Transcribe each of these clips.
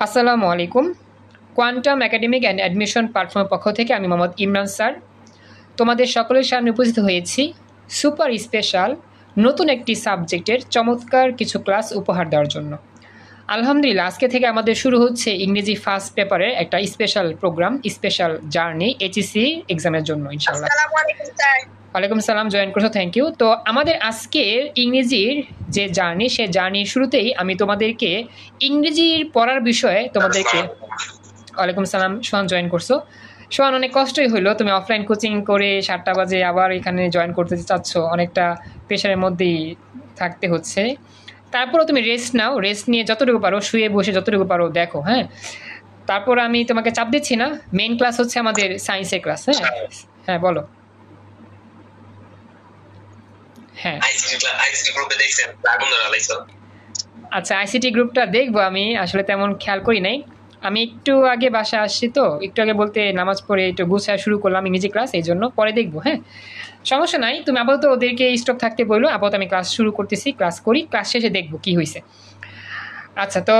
আসসালামু আলাইকুম। Quantum academic and admission প্ল্যাটফর্মের পক্ষ থেকে আমি মোহাম্মদ ইমরান স্যার তোমাদের সকলের সামনে উপস্থিত হয়েছি সুপার স্পেশাল নতুন একটি সাবজেক্টের চমৎকার কিছু ক্লাস উপহার দেওয়ার জন্য। আলহামদুলিল্লাহ, আজকে থেকে আমাদের শুরু হচ্ছে ইংরেজি ফার্স্ট পেপারের একটা special program, special journey HSC এক্সামের জন্য ইনশাআল্লাহ। ওয়ালাইকুম সালাম, জয়েন করছো, থ্যাংক ইউ। তো আমাদের আজকের ইংরেজির যে জার্নি, সে জার্নির শুরুতেই আমি তোমাদেরকে ইংরেজির পড়ার বিষয়ে তোমাদেরকে ওয়ালাইকুম সালাম, সোহান জয়েন করছো। সোহান, অনেক কষ্টই হলো, তুমি অফলাইন কোচিং করে 7টা বাজে আবার এখানে জয়েন করতে চাচ্ছ, অনেকটা প্রেশারের মধ্যেই থাকতে হচ্ছে। তারপরও তুমি রেস্ট নাও, রেস্ট নিয়ে যতটুকু পারো শুয়ে বসে যতটুকু পারো দেখো, হ্যাঁ। তারপর আমি তোমাকে চাপ দিচ্ছি না, মেইন ক্লাস হচ্ছে আমাদের সায়েন্সের ক্লাস। হ্যাঁ হ্যাঁ বলো। হ্যাঁ আচ্ছা, আইসিটি গ্রুপটা দেখবো, আমি আসলে তেমন খেয়াল করি নাই। আমি একটু আগে বাসায় আসছি, তো একটু আগে বলতে নামাজ পড়ে একটু গুছায় শুরু করলাম ইংরেজি ক্লাস, এই জন্য পরে দেখবো। হ্যাঁ সমস্যা নাই, তুমি আপাতত ওদেরকে স্টপ থাকতে বললো, আপাতত আমি ক্লাস শুরু করতেছি, ক্লাস করি, ক্লাস শেষে দেখবো কি হয়েছে। আচ্ছা, তো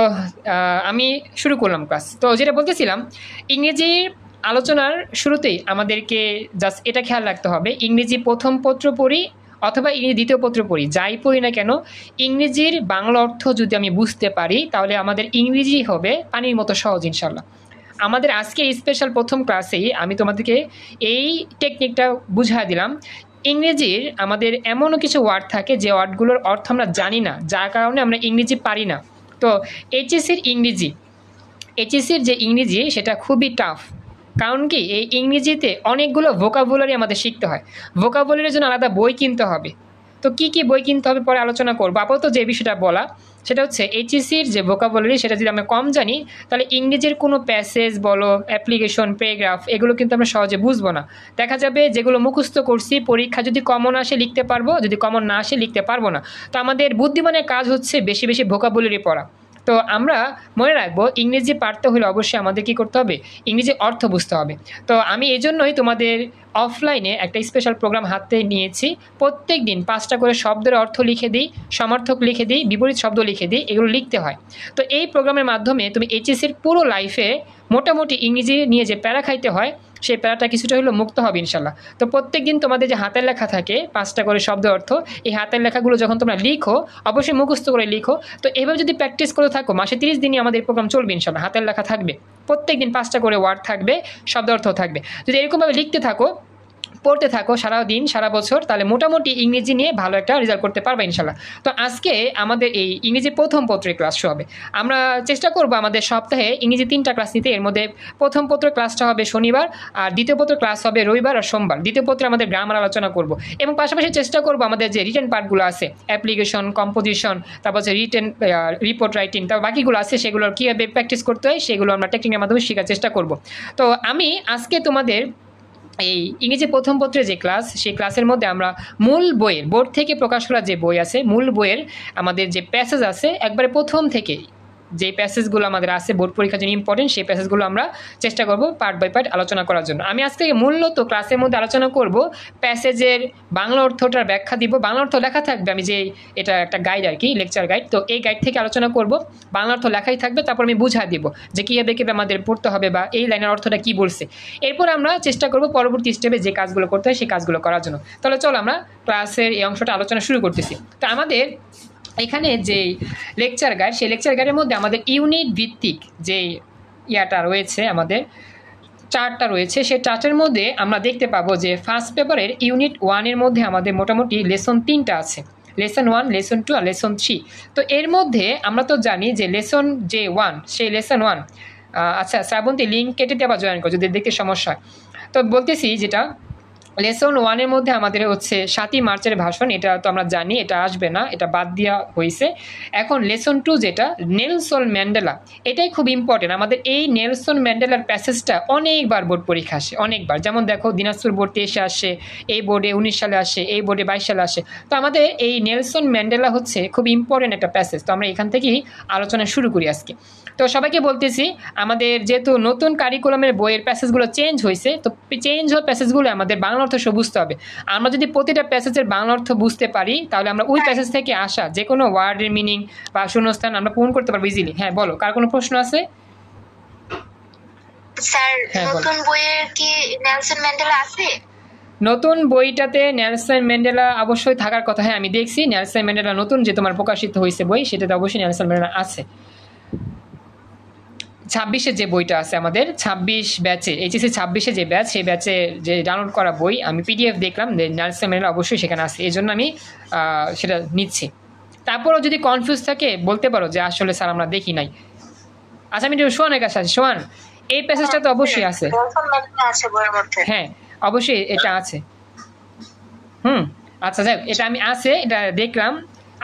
আমি শুরু করলাম ক্লাস। তো যেটা বলতেছিলাম, ইংরেজির আলোচনার শুরুতেই আমাদেরকে জাস্ট এটা খেয়াল রাখতে হবে, ইংরেজি প্রথম পত্র পড়ি অথবা ইংরেজি দ্বিতীয় পত্র পড়ি, যাই পড়ি না কেন, ইংরেজির বাংলা অর্থ যদি আমি বুঝতে পারি তাহলে আমাদের ইংরেজি হবে পানির মতো সহজ ইনশাল্লাহ। আমাদের আজকে স্পেশাল প্রথম ক্লাসেই আমি তোমাদেরকে এই টেকনিকটা বুঝিয়ে দিলাম। ইংরেজির আমাদের এমনও কিছু ওয়ার্ড থাকে যে ওয়ার্ডগুলোর অর্থ আমরা জানি না, যার কারণে আমরা ইংরেজি পারি না। তো এইচএসসির যে ইংরেজি সেটা খুবই টাফ, কারণ কি এই ইংরেজিতে অনেকগুলো ভোকাবুলারি আমাদের শিখতে হয়, ভোকাবুলারির জন্য আলাদা বই কিনতে হবে। তো কি কি বই কিনতে হবে পরে আলোচনা করবো, আপাতত যে বিষয়টা বলা সেটা হচ্ছে এইচএসসির যে ভোকাবুলারি সেটা যদি আমরা কম জানি তাহলে ইংরেজির কোনো প্যাসেজ বলো, অ্যাপ্লিকেশন, প্যারাগ্রাফ, এগুলো কিন্তু আমরা সহজে বুঝবো না। দেখা যাবে যেগুলো মুখস্থ করছি পরীক্ষা যদি কমন আসে লিখতে পারবো, যদি কমন না আসে লিখতে পারবো না। তো আমাদের বুদ্ধিমানের কাজ হচ্ছে বেশি বেশি ভোকাবুলারি পড়া। তো আমরা মনে রাখবো ইংরেজি পারতে হলে অবশ্যই আমাদের কী করতে হবে, ইংরেজি অর্থ বুঝতে হবে। তো আমি এই জন্যই তোমাদের অফলাইনে একটা স্পেশাল প্রোগ্রাম হাতে নিয়েছি, প্রত্যেক দিন 5টা করে শব্দের অর্থ লিখে দিই, সমার্থক লিখে দিই, বিপরীত শব্দ লিখে দিই, এগুলো লিখতে হয়। তো এই প্রোগ্রামের মাধ্যমে তুমি এইচএসসির পুরো লাইফে মোটামুটি ইংরেজি নিয়ে যে প্যারা খাইতে হয় সেই প্যারাটা কিছুটা হলেও মুক্ত হবে ইনশাল্লাহ। তো প্রত্যেক দিন তোমাদের যে হাতের লেখা থাকে 5টা করে শব্দ অর্থ, এই হাতের লেখাগুলো যখন তোমরা লিখো অবশ্যই মুখস্থ করে লিখো। তো এভাবে যদি প্র্যাকটিস করে থাকো মাসে 30 দিনই আমাদের প্রোগ্রাম চলবে ইনশাল্লাহ, হাতের লেখা থাকবে, প্রত্যেক দিন 5টা করে ওয়ার্ড থাকবে, শব্দ অর্থ থাকবে। যদি এরকমভাবে লিখতে থাকো, পড়তে থাকো সারা দিন সারা বছর, তাহলে মোটামুটি ইংরেজি নিয়ে ভালো একটা রেজাল্ট করতে পারবে ইনশাল্লাহ। তো আজকে আমাদের এই ইংরেজি প্রথম পত্রের ক্লাস হবে, আমরা চেষ্টা করব আমাদের সপ্তাহে ইংরেজি 3টা ক্লাস নিতে। এর মধ্যে প্রথম পত্রের ক্লাসটা হবে শনিবার, আর দ্বিতীয় পত্রের ক্লাস হবে রবিবার আর সোমবার। দ্বিতীয় পত্রে আমাদের গ্রামার আলোচনা করব, এবং পাশাপাশি চেষ্টা করব আমাদের যে রিটেন পার্টগুলো আছে, অ্যাপ্লিকেশন, কম্পোজিশন, তারপর হচ্ছে রিটেন রিপোর্ট রাইটিং, তারপর বাকিগুলো আছে সেগুলোর কীভাবে প্র্যাকটিস করতে হয় সেগুলো আমরা টেকনিকের মাধ্যমে শেখার চেষ্টা করব। তো আমি আজকে তোমাদের এই ইংরেজি প্রথম পত্রের যে ক্লাস, সেই ক্লাসের মধ্যে আমরা মূল বইয়ের, বোর্ড থেকে প্রকাশ করা যে বই আছে, মূল বইয়ের আমাদের যে প্যাসেজ আছে একবারে প্রথম থেকে যে প্যাসেজগুলো আমাদের আছে বোর্ড পরীক্ষার জন্য ইম্পর্টেন্ট, সেই প্যাসেজগুলো আমরা চেষ্টা করব পার্ট বাই পার্ট আলোচনা করার জন্য। আমি আজকে মূলত ক্লাসের মধ্যে আলোচনা করব প্যাসেজের বাংলা অর্থটার ব্যাখ্যা দিব, বাংলা অর্থ লেখা থাকবে, আমি যে এটা একটা গাইড আর কি, লেকচার গাইড, তো এই গাইড থেকে আলোচনা করব, বাংলা অর্থ লেখাই থাকবে, তারপর আমি বুঝা দিব যে কীভাবে কীভাবে আমাদের পড়তে হবে বা এই লাইনের অর্থটা কী বলছে। এরপর আমরা চেষ্টা করব পরবর্তী স্টেপে যে কাজগুলো করতে হয় সেই কাজগুলো করার জন্য। তাহলে চলো আমরা ক্লাসের এই অংশটা আলোচনা শুরু করতেছি। তো আমাদের এখানে যে লেকচার গাইড, সেই লেকচার গাইডের মধ্যে আমাদের ইউনিট ভিত্তিক যে ইয়াটা রয়েছে, আমাদের চার্টটা রয়েছে, সেই চার্টের মধ্যে আমরা দেখতে পাবো যে ফার্স্ট পেপারের ইউনিট 1-এর মধ্যে আমাদের মোটামুটি লেসন 3টা আছে, লেসন 1, লেসন 2 আর লেসন 3। তো এর মধ্যে আমরা তো জানি যে লেসন যে 1, সেই লেসন 1, আচ্ছা শ্রাবন্তী লিঙ্ক কেটে দেওয়া জয়েন করো যদি দেখতে সমস্যা। তো বলতেছি যেটা লেসন 1-এর মধ্যে আমাদের হচ্ছে 7ই মার্চের ভাষণ, এটা তো আমরা জানি, এটা আসবে না, এটা বাদ দেওয়া হয়েছে। এখন লেসন 2 যেটা নেলসন ম্যান্ডেলা, এটাই খুব ইম্পর্টেন্ট। আমাদের এই নেলসন ম্যান্ডেলার প্যাসেজটা অনেকবার বোর্ড পরীক্ষা আসে, অনেকবার, যেমন দেখো দিনাজপুর বোর্ড 23-এ আসে, এই বোর্ডে 19 সালে আসে, এই বোর্ডে 22 সালে আসে। তো আমাদের এই নেলসন ম্যান্ডেলা হচ্ছে খুব ইম্পর্টেন্ট একটা প্যাসেজ, তো আমরা এখান থেকেই আলোচনা শুরু করি আজকে। তো সবাইকে বলতেছি আমাদের যেহেতু নতুন কারিকুলামের বইয়ের প্যাসেজগুলো চেঞ্জ হয়েছে, তো চেঞ্জ হওয়া প্যাসেজগুলো আমাদের বাংলা অর্থ সব বুঝতে হবে। আমরা যদি প্রতিটা প্যাসেজের বাংলা অর্থ বুঝতে পারি তাহলে আমরা ওই প্যাসেজ থেকে আসা যে কোনো ওয়ার্ডের মিনিং বা শূন্যস্থান আমরা পূরণ করতে পারবো ইজিলি। হ্যাঁ বলো, কার কোনো প্রশ্ন আছে? স্যার হ্যাঁ, বলো। নতুন বইয়ে কি নেলসন ম্যান্ডেলা আছে? নতুন বইটাতে নেলসন ম্যান্ডেলা অবশ্যই থাকার কথা। হ্যাঁ, আমি দেখছি নেলসন ম্যান্ডেলা নতুন যে তোমার প্রকাশিত হয়েছে বই, সেটাতে অবশ্যই নেলসন ম্যান্ডেলা আছে। 26-এ যে বইটা আছে আমাদের 26 ব্যাচে, এইচএসসি 26-এ যে ব্যাচ, সেই ব্যাচে যে ডাউনলোড করা বই আমি পিডিএফ দেখলাম, নেলসন ম্যান্ডেলা অবশ্যই সেখানে আছে, এই জন্য আমি সেটা নিচ্ছি। তারপরও যদি কনফিউজ থাকে বলতে পারো যে আসলে স্যার আমরা দেখি নাই। আচ্ছা, আমি একটু সোহানের কাছে আছি। সোহান, এই প্যাসেজটা তো অবশ্যই আছে। নেলসন ম্যান্ডেলা আছে বইয়ের মধ্যে। হ্যাঁ, অবশ্যই এটা আছে। আচ্ছা, যাই হোক, এটা আমি আছে, এটা দেখলাম,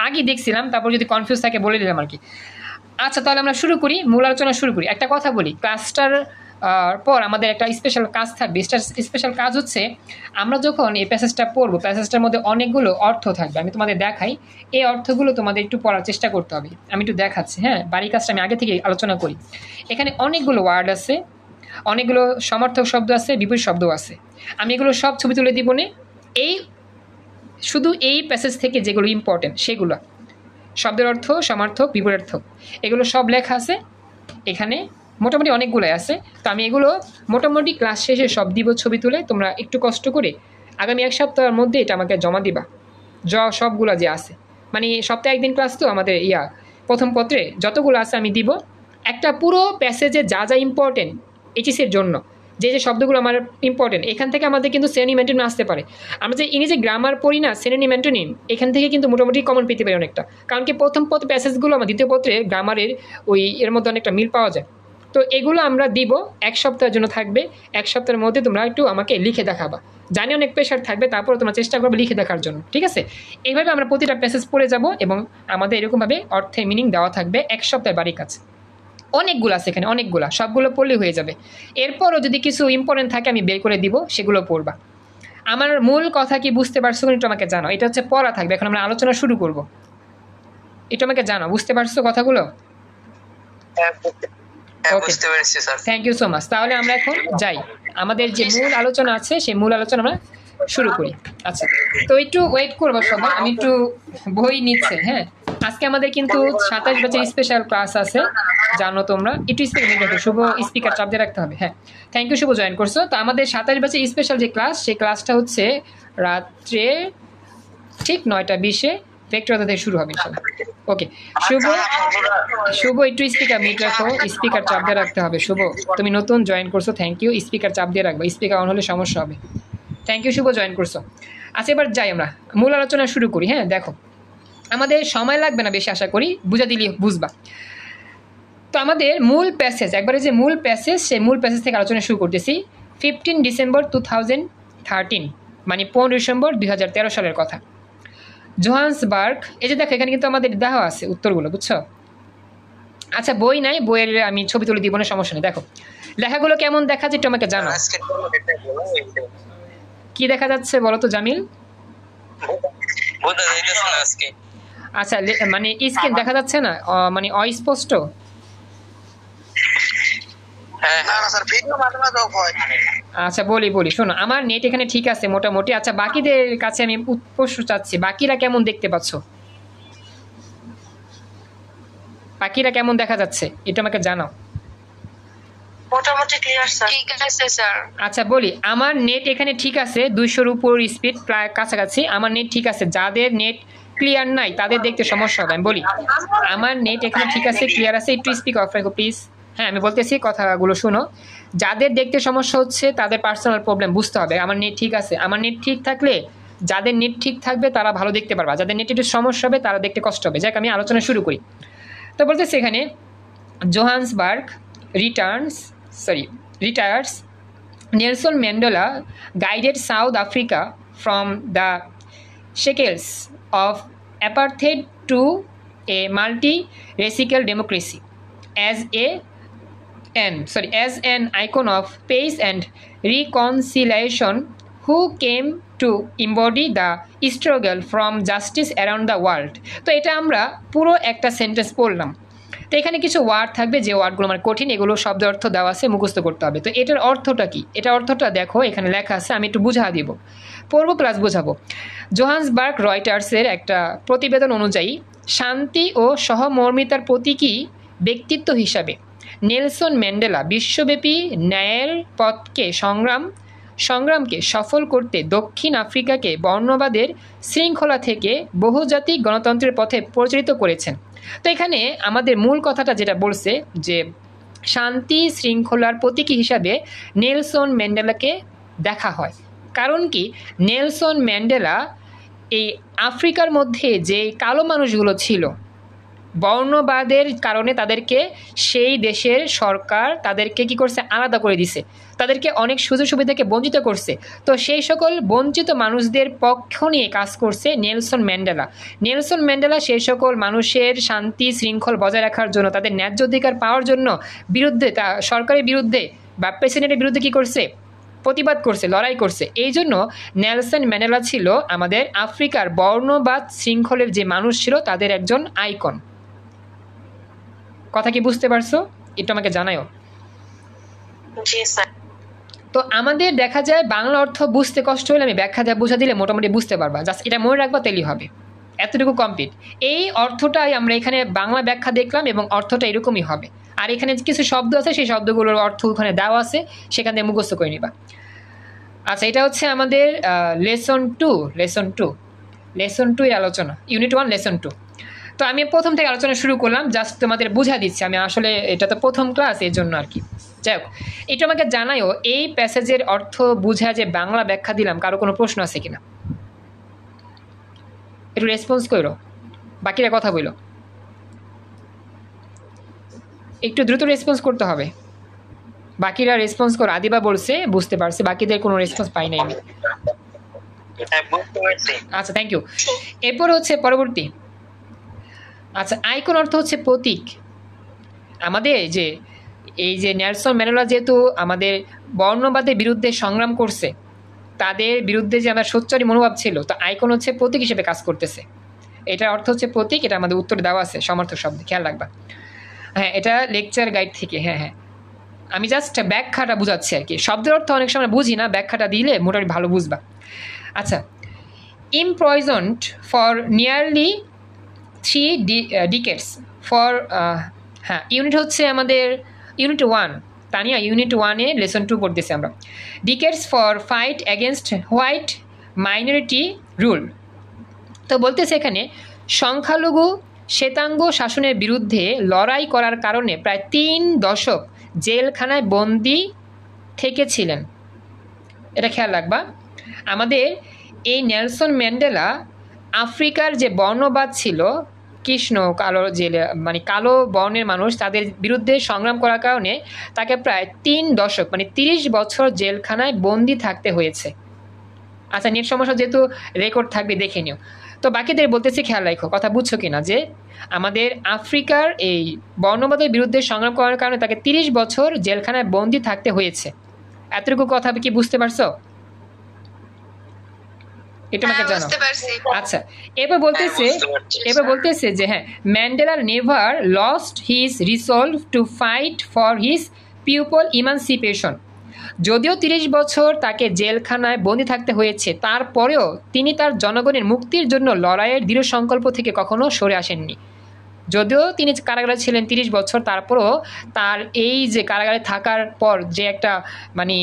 আগে দেখছিলাম, তারপর যদি কনফিউজ থাকে বলে দিলাম আর কি। আচ্ছা, তাহলে আমরা শুরু করি, মূল আলোচনা শুরু করি। একটা কথা বলি, ক্লাসটার পর আমাদের একটা স্পেশাল কাজ থাকবে। স্পেশাল কাজ হচ্ছে, আমরা যখন এই প্যাসেজটা পড়বো, প্যাসেজটার মধ্যে অনেকগুলো অর্থ থাকবে, আমি তোমাদের দেখাই। এই অর্থগুলো তোমাদের একটু পড়ার চেষ্টা করতে হবে। আমি একটু দেখাচ্ছি, হ্যাঁ, বাড়ির কাজটা আমি আগে থেকে আলোচনা করি। এখানে অনেকগুলো ওয়ার্ড আছে, অনেকগুলো সমার্থক শব্দ আছে, বিপরীত শব্দও আছে। আমি এগুলো সব ছবি তুলে দিব না, শুধু এই প্যাসেজ থেকে যেগুলো ইম্পর্টেন্ট সেগুলো, শব্দের অর্থ, সমার্থক, বিপরীতার্থক, এগুলো সব লেখা আছে এখানে, মোটামুটি অনেকগুলোই আছে। তো আমি এগুলো মোটামুটি ক্লাস শেষে সব দিব ছবি তুলে। তোমরা একটু কষ্ট করে আগামী 1 সপ্তাহের মধ্যে এটা আমাকে জমা দিবা, সবগুলো যে আছে, মানে সপ্তাহে একদিন ক্লাস, তো আমাদের প্রথম পত্রে যতগুলো আছে আমি দিব। একটা পুরো প্যাসেজে যা যা ইম্পর্টেন্ট এইচএসির জন্য, যে শব্দগুলো আমার ইম্পর্টেন্ট, এখান থেকে আমাদের কিন্তু সিনোনিম অ্যান্টোনিম আসতে পারে। আমরা যে ইংরেজি গ্রামার পড়ি না, সিনোনিম অ্যান্টোনিম, এখান থেকে কিন্তু মোটামুটি কমন পেতে পারি অনেকটা। কারণ কি প্রথম প্যাসেজগুলো আমার দ্বিতীয় পত্রে গ্রামারের এর মধ্যে অনেকটা মিল পাওয়া যায়। তো এগুলো আমরা দিব, 1 সপ্তাহের জন্য থাকবে। 1 সপ্তাহের মধ্যে তোমরা একটু আমাকে লিখে দেখাবা। জানি অনেক প্রেশার থাকবে, তারপর তোমরা চেষ্টা করবে লিখে দেখার জন্য, ঠিক আছে? এইভাবে আমরা প্রতিটা প্যাসেজ পড়ে যাব এবং আমাদের এরকমভাবে অর্থের মিনিং দেওয়া থাকবে 1 সপ্তাহের বাড়ির কাছে। অনেকগুলো আছে এখানে, অনেকগুলা, সবগুলো পড়লেই হয়ে যাবে। এরপরও যদি কিছু ইম্পর্টেন্ট থাকে আমি বের করে দিব, সেগুলো পড়বা। আমার মূল কথা কি বুঝতে পারছো একটু আমাকে জানাও। এটা হচ্ছে পড়া থাকবে, এখন আমরা আলোচনা শুরু করব। এটা আমাকে জানাও, বুঝতে পারছো কথাগুলো? বুঝতে পেরেছি sir. Thank you so much. তাহলে আমরা এখন যাই, আমাদের যে মূল আলোচনা আছে সেই মূল আলোচনা আমরা শুরু করি। আচ্ছা, তো একটু ওয়েট করবো সবাই, আমি একটু বই নিচ্ছে। হ্যাঁ, আজকে আমাদের কিন্তু 27 ব্যাচের স্পেশাল ক্লাস আছে, জানো তোমরা। একটু স্পিকার, শুভ স্পিকার চাপ দিয়ে রাখতে হবে। হ্যাঁ, থ্যাংক ইউ, শুভ জয়েন করছো। তো আমাদের 27 ব্যাচের স্পেশাল যে ক্লাস, সেই ক্লাসটা হচ্ছে রাত্রে ঠিক 9:20-এ ভেক্টর থেকে শুরু হবে ইনশাআল্লাহ। ওকে, শুভ একটু স্পিকার মিট রাখো, স্পিকার চাপ দিয়ে রাখতে হবে। শুভ, তুমি নতুন জয়েন করছো, থ্যাংক ইউ। স্পিকার চাপ দিয়ে রাখবো, স্পিকার অন হলে সমস্যা হবে। থ্যাংক ইউ, শুভ জয়েন করছো। আচ্ছা, এবার যাই আমরা মূল আলোচনা শুরু করি। হ্যাঁ, দেখো, আমাদের সময় লাগবে না বেশি, আশা করি বুঝা দিলে বুঝবা। তো আমাদের মূল প্যাসেজ, একবারে যে মূল প্যাসেজ, সেই মূল প্যাসেজ থেকে আলোচনা শুরু করতেছি। 15 ডিসেম্বর 2013, মানে 15 ডিসেম্বর 2013 সালের কথা। জোহান্সবার্গ, এই যে দেখো এখানে কিন্তু আমাদের দেওয়া আছে উত্তরগুলো, বুঝছো? আচ্ছা, বই নাই, বইয়ের আমি ছবি তুলে দিব না, সমস্যা নেই। দেখো লেখাগুলো কেমন দেখা যায় একটু আমাকে জানো। কি দেখা যাচ্ছে বলো তো জামিল? আচ্ছা, মানে স্ক্রিন দেখা যাচ্ছে না, মানে অস্পষ্ট। আচ্ছা, বলি শোনো, আমার নেট এখানে ঠিক আছে মোটামুটি। আচ্ছা, বাকিদের কাছে আমি প্রশ্ন চাচ্ছি, বাকিরা কেমন দেখতে পাচ্ছ? বাকিরা কেমন দেখা যাচ্ছে এটা আমাকে জানাও। মোটামুটি ক্লিয়ার স্যার। ঠিক আছে স্যার। আচ্ছা, বলি, আমার নেট এখানে ঠিক আছে, 200-র উপর স্পিড, প্রায় কাছাকাছি আমার নেট ঠিক আছে। যাদের নেট ক্লিয়ার নাই তাদের দেখতে সমস্যা হবে। আমি বলি, আমার নেট এখানে ঠিক আছে, ক্লিয়ার আছে, একটু স্পিক অফ রাখো প্লিজ। হ্যাঁ, আমি বলতেছি, কথাগুলো শোনো। যাদের দেখতে সমস্যা হচ্ছে তাদের পার্সোনাল প্রবলেম, বুঝতে হবে। আমার নেট ঠিক আছে, আমার নেট ঠিক থাকলে, যাদের নেট ঠিক থাকবে তারা ভালো দেখতে পারবা, যাদের নেট একটু সমস্যা হবে তারা দেখতে কষ্ট হবে। যাক, আমি আলোচনা শুরু করি। তো বলতেছি এখানে, Johannesburg retires, Nelson Mandela guided South Africa from the shackles of apartheid to a multi-racial democracy as an icon of peace and reconciliation, who came to embody the struggle from justice around the world. তো এটা আমরা পুরো একটা sentence পড়লাম। তো এখানে কিছু word থাকবে, যে ওয়ার্ডগুলো আমার কঠিন, এগুলো শব্দ অর্থ দেওয়া আছে, মুখস্থ করতে হবে। তো এটার অর্থটা কি, এটা অর্থটা দেখো এখানে লেখা আছে, আমি একটু বুঝা দিব, পড়বো প্লাস বোঝাবো। জোহান্সবার্গ রয়টার্সের একটা প্রতিবেদন অনুযায়ী শান্তি ও সহমর্মিতার প্রতীকী ব্যক্তিত্ব হিসাবে নেলসন ম্যান্ডেলা বিশ্বব্যাপী ন্যায়ের পথকে সংগ্রামকে সফল করতে দক্ষিণ আফ্রিকাকে বর্ণবাদের শৃঙ্খলা থেকে বহুজাতিক গণতন্ত্রের পথে পরিচালিত করেছেন। তো এখানে আমাদের মূল কথাটা যেটা বলছে যে শান্তি শৃঙ্খলার প্রতীকী হিসাবে নেলসন ম্যান্ডেলাকে দেখা হয়। কারণ কি, নেলসন ম্যান্ডেলা এই আফ্রিকার মধ্যে যে কালো মানুষগুলো ছিল, বর্ণবাদের কারণে তাদেরকে সেই দেশের সরকার তাদেরকে কি করছে, আলাদা করে দিছে, তাদেরকে অনেক সুযোগ সুবিধাকে বঞ্চিত করছে। তো সেই সকল বঞ্চিত মানুষদের পক্ষ নিয়ে কাজ করছে নেলসন ম্যান্ডেলা। নেলসন ম্যান্ডেলা সেই সকল মানুষের শান্তি শৃঙ্খল বজায় রাখার জন্য, তাদের ন্যায্য অধিকার পাওয়ার জন্য বিরুদ্ধে, সরকারের বিরুদ্ধে বা প্রেসিডেন্টের বিরুদ্ধে কি করছে, প্রতিবাদ করছে, লড়াই করছে। এই জন্য নেলসন ম্যান্ডেলা ছিল আমাদের আফ্রিকার বর্ণবাদ শৃঙ্খলের যে মানুষ ছিল তাদের একজন আইকন। কথা কি বুঝতে পারছো? একটু আমাকে জানাও। জি স্যার। তো আমাদের দেখা যায় বাংলা অর্থ বুঝতে কষ্ট হলে আমি ব্যাখ্যা দিয়ে বুঝা দিলে মোটামুটি বুঝতে পারবা, জাস্ট এটা মনে রাখবা, তেলি হবে। এতটুকু কমপ্লিট। এই অর্থটাই আমরা এখানে বাংলা ব্যাখ্যা দেখলাম এবং অর্থটা এরকমই হবে। আর এখানে কিছু শব্দ আছে, সেই শব্দগুলোর অর্থ ওখানে দেওয়া আছে, সেখান থেকে মুখস্থ করে নিবা। আচ্ছা, এটা হচ্ছে আমাদের লেসন টু এর আলোচনা, ইউনিট 1 লেসন 2। তো আমি প্রথম থেকে আলোচনা শুরু করলাম, জাস্ট তোমাদের বুঝা দিচ্ছি। আমি আসলে এটা তো প্রথম ক্লাস, এর জন্য আর কি। যাই হোক, এটা আমাকে জানাইও, এই প্যাসেজের অর্থ বুঝা যে বাংলা ব্যাখ্যা দিলাম, কারো কোনো প্রশ্ন আছে কিনা একটু রেসপন্স করো, বাকিরা কথা বলো, একটু দ্রুত রেসপন্স করতে হবে। বাকিরা রেসপন্স করো। আদিবা বলছে বুঝতে পারছে, বাকিদের কোনো রেসপন্স পাই নাই আমি। আচ্ছা, থ্যাংক ইউ। এরপর হচ্ছে পরবর্তী। আচ্ছা, আইকন অর্থ হচ্ছে প্রতীক। আমাদের এই যে নেলসন ম্যান্ডেলা যেহেতু আমাদের বর্ণবাদের বিরুদ্ধে সংগ্রাম করছে, তাদের বিরুদ্ধে যে আমার সোচ্চারী মনোভাব ছিল, তো আইকন হচ্ছে প্রতীক হিসেবে কাজ করতেছে। এটার অর্থ হচ্ছে প্রতীক। এটা আমাদের উত্তর দেওয়া আছে সমর্থক শব্দ, খেয়াল রাখবা। হ্যাঁ, এটা লেকচার গাইড থেকে। হ্যাঁ, আমি জাস্ট ব্যাখ্যাটা বুঝাচ্ছি আর কি। শব্দের অর্থ অনেক সময় বুঝি না, ব্যাখ্যাটা দিলে মোটামুটি ভালো বুঝবা। আচ্ছা, imprisoned for nearly 3 decades for, হ্যাঁ, ইউনিট হচ্ছে আমাদের ইউনিট 1। তানিয়া ইউনিট 1-এ লেসন 2 পড়তেছি আমরা। ডিকেডস for fight against white minority rule. তো বলতেছে এখানে সংখ্যালঘু শ্বেতাঙ্গ শাসনের বিরুদ্ধে লড়াই করার কারণে প্রায় 3 দশক জেলখানায় বন্দি থেকেছিলেন। এটা খেয়াল রাখবা। আমাদের এই নেলসন ম্যান্ডেলা আফ্রিকার যে বর্ণবাদ ছিল, কৃষ্ণ কালো মানে কালো বর্ণের মানুষ, তাদের বিরুদ্ধে সংগ্রাম করার কারণে তাকে প্রায় 3 দশক মানে 30 বছর জেলখানায় বন্দি থাকতে হয়েছে। আচ্ছা, নেট সমস্যা যেহেতু রেকর্ড থাকবে, দেখে নিও। তো বাকিদের বলতেছি, খেয়াল রাখো, কথা বুঝছো কিনা, যে আমাদের আফ্রিকার এই বর্ণবাদের বিরুদ্ধে সংগ্রাম করার কারণে তাকে 30 বছর জেলখানায় বন্দি থাকতে হয়েছে। এতটুকু কথা কি বুঝতে পারছো? এটা আমাকে জানাও। আচ্ছা, এবার বলতেছে যে হ্যাঁ, Mandela never lost his resolve to fight for his people emancipation. যদিও 30 বছর তাকে জেলখানায় বন্দি থাকতে হয়েছে, তারপরেও তিনি তার জনগণের মুক্তির জন্য লড়াইয়ের দৃঢ় সংকল্প থেকে কখনো সরে আসেননি। যদিও তিনি কারাগারে ছিলেন 30 বছর, তারপরেও তার এই যে কারাগারে থাকার পর যে একটা মানে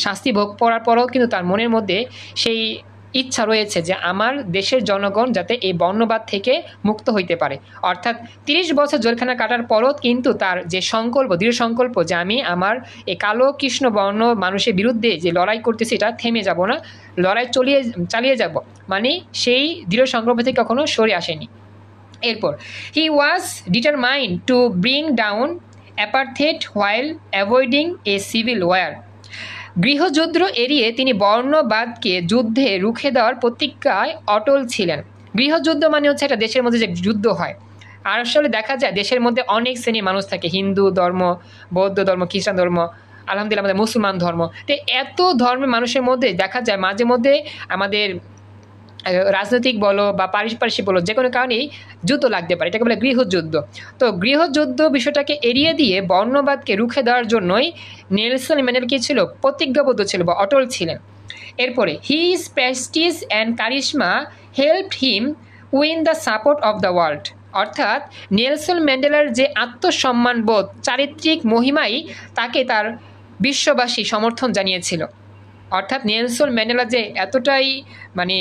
শাস্তি ভোগ করার পরও কিন্তু তার মনের মধ্যে সেই ইচ্ছা রয়েছে যে আমার দেশের জনগণ যাতে এই বর্ণবাদ থেকে মুক্ত হইতে পারে। অর্থাৎ 30 বছর জেলখানা কাটার পরও কিন্তু তার যে সংকল্প, দৃঢ় সংকল্প যে আমি আমার এই কালো কৃষ্ণ বর্ণ মানুষের বিরুদ্ধে যে লড়াই করতেছি, এটা থেমে যাব না, লড়াই চালিয়ে যাব, মানে সেই দৃঢ় সংকল্প থেকে কখনো সরে আসেনি। এরপর he was determined to bring down apartheid while avoiding a civil war. গৃহযুদ্ধ এড়িয়ে তিনি বর্ণবাদকে যুদ্ধে রুখে দেওয়ার প্রতিজ্ঞায় অটল ছিলেন। গৃহযুদ্ধ মানে হচ্ছে একটা দেশের মধ্যে যে যুদ্ধ হয়। আর আসলে দেখা যায় দেশের মধ্যে অনেক শ্রেণীর মানুষ থাকে, হিন্দু ধর্ম, বৌদ্ধ ধর্ম, খ্রিস্টান ধর্ম, আলহামদুলিল্লাহ আমাদের মুসলমান ধর্ম। তো এত ধর্মের মানুষের মধ্যে দেখা যায় মাঝে মধ্যে আমাদের রাজনৈতিক বলো বা পারিপার্শ্বিক বলো, যে কোনো কারণেই যুদ্ধ লাগতে পারে, এটাকে বলে গৃহযুদ্ধ। তো গৃহযুদ্ধ বিষয়টাকে এড়িয়ে দিয়ে বর্ণবাদকে রুখে দেওয়ার জন্যই নেলসন ম্যান্ডেলা কি ছিল, প্রতিজ্ঞাবদ্ধ ছিল বা অটল ছিলেন। এরপরে his prestige and charisma helped him win the support of the world. অর্থাৎ নেলসন ম্যান্ডেলার যে আত্মসম্মানবোধ, চারিত্রিক মহিমাই তাকে তার বিশ্ববাসী সমর্থন জানিয়েছিল। অর্থাৎ নেলসন ম্যান্ডেলা যে এতটাই মানে